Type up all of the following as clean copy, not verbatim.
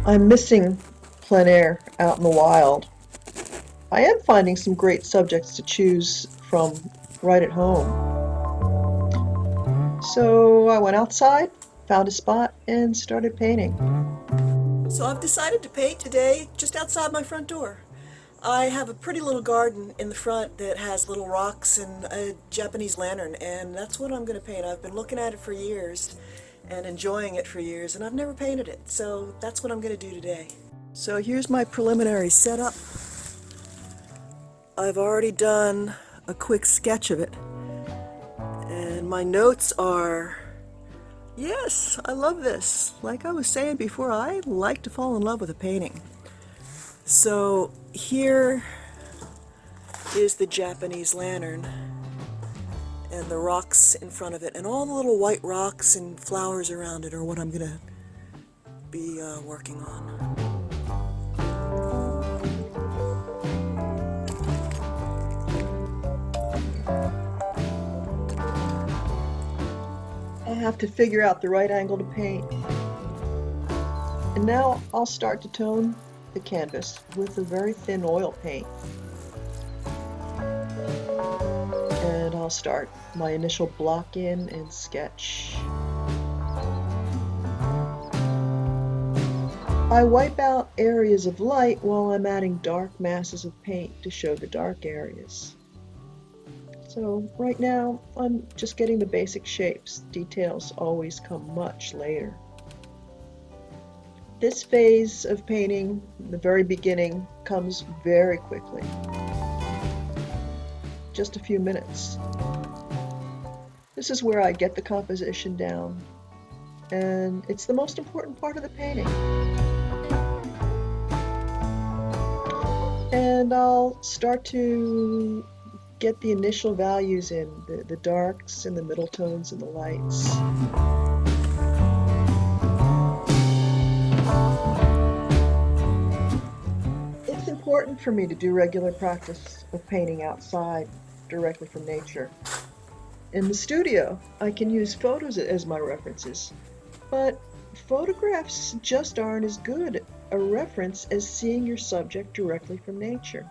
I'm missing plein air out in the wild. I am finding some great subjects to choose from right at home. So I went outside, found a spot, and started painting. So I've decided to paint today just outside my front door. I have a pretty little garden in the front that has little rocks and a Japanese lantern, and that's what I'm going to paint. I've been looking at it for years and enjoying it for years, and I've never painted it, so that's what I'm going to do today. So here's my preliminary setup. I've already done a quick sketch of it, and my notes are, yes, I love this. Like I was saying before, I like to fall in love with a painting. So here is the Japanese lantern and the rocks in front of it, and all the little white rocks and flowers around it are what I'm gonna be working on. I have to figure out the right angle to paint. And now I'll start to tone the canvas with a very thin oil paint. And I'll start my initial block in and sketch. I wipe out areas of light while I'm adding dark masses of paint to show the dark areas. So right now I'm just getting the basic shapes. Details always come much later. This phase of painting, the very beginning, comes very quickly. Just a few minutes. This is where I get the composition down, and it's the most important part of the painting. And I'll start to get the initial values in, the darks and the middle tones and the lights. It's important for me to do regular practice of painting outside, directly from nature. In the studio, I can use photos as my references, but photographs just aren't as good a reference as seeing your subject directly from nature.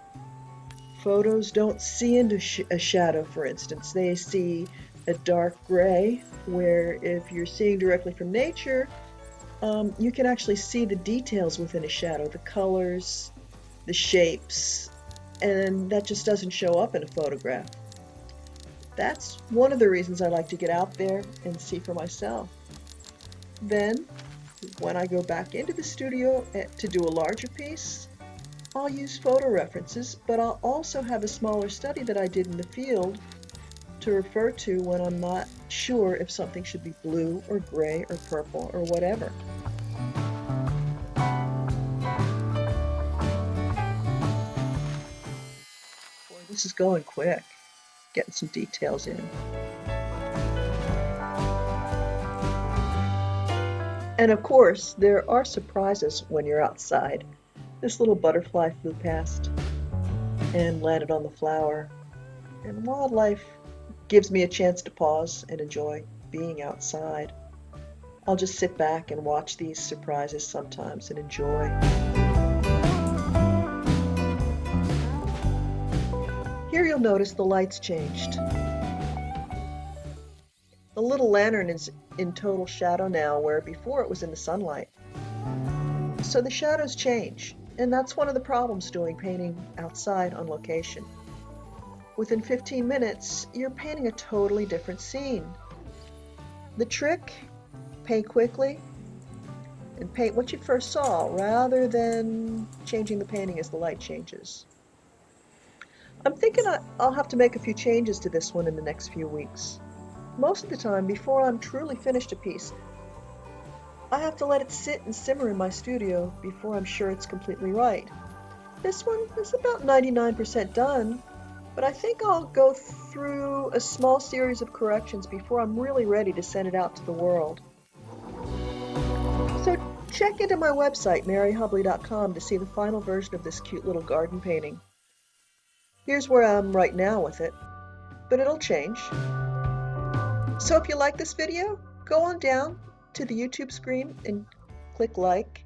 Photos don't see into a shadow, for instance. They see a dark gray, where if you're seeing directly from nature, you can actually see the details within a shadow, the colors, the shapes, and that just doesn't show up in a photograph. That's one of the reasons I like to get out there and see for myself. Then, when I go back into the studio to do a larger piece, I'll use photo references, but I'll also have a smaller study that I did in the field to refer to when I'm not sure if something should be blue or gray or purple or whatever. Boy, this is going quick, getting some details in. And of course, there are surprises when you're outside. This little butterfly flew past and landed on the flower, and wildlife gives me a chance to pause and enjoy being outside. I'll just sit back and watch these surprises sometimes and enjoy. Here you'll notice the lights changed. The little lantern is in total shadow now, where before it was in the sunlight. So the shadows change, and that's one of the problems doing painting outside on location. Within 15 minutes, you're painting a totally different scene. The trick, paint quickly and paint what you first saw rather than changing the painting as the light changes. I'm thinking I'll have to make a few changes to this one in the next few weeks. Most of the time, before I'm truly finished a piece, I have to let it sit and simmer in my studio before I'm sure it's completely right. This one is about 99% done, but I think I'll go through a small series of corrections before I'm really ready to send it out to the world. So check into my website, maryhubley.com, to see the final version of this cute little garden painting. Here's where I'm right now with it, but it'll change. So if you like this video, go on down to the YouTube screen and click like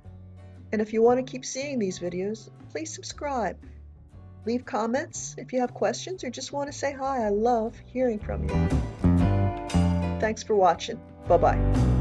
And if you want to keep seeing these videos, please subscribe. Leave comments if you have questions or just want to say hi. I love hearing from you. Thanks for watching. Bye-bye.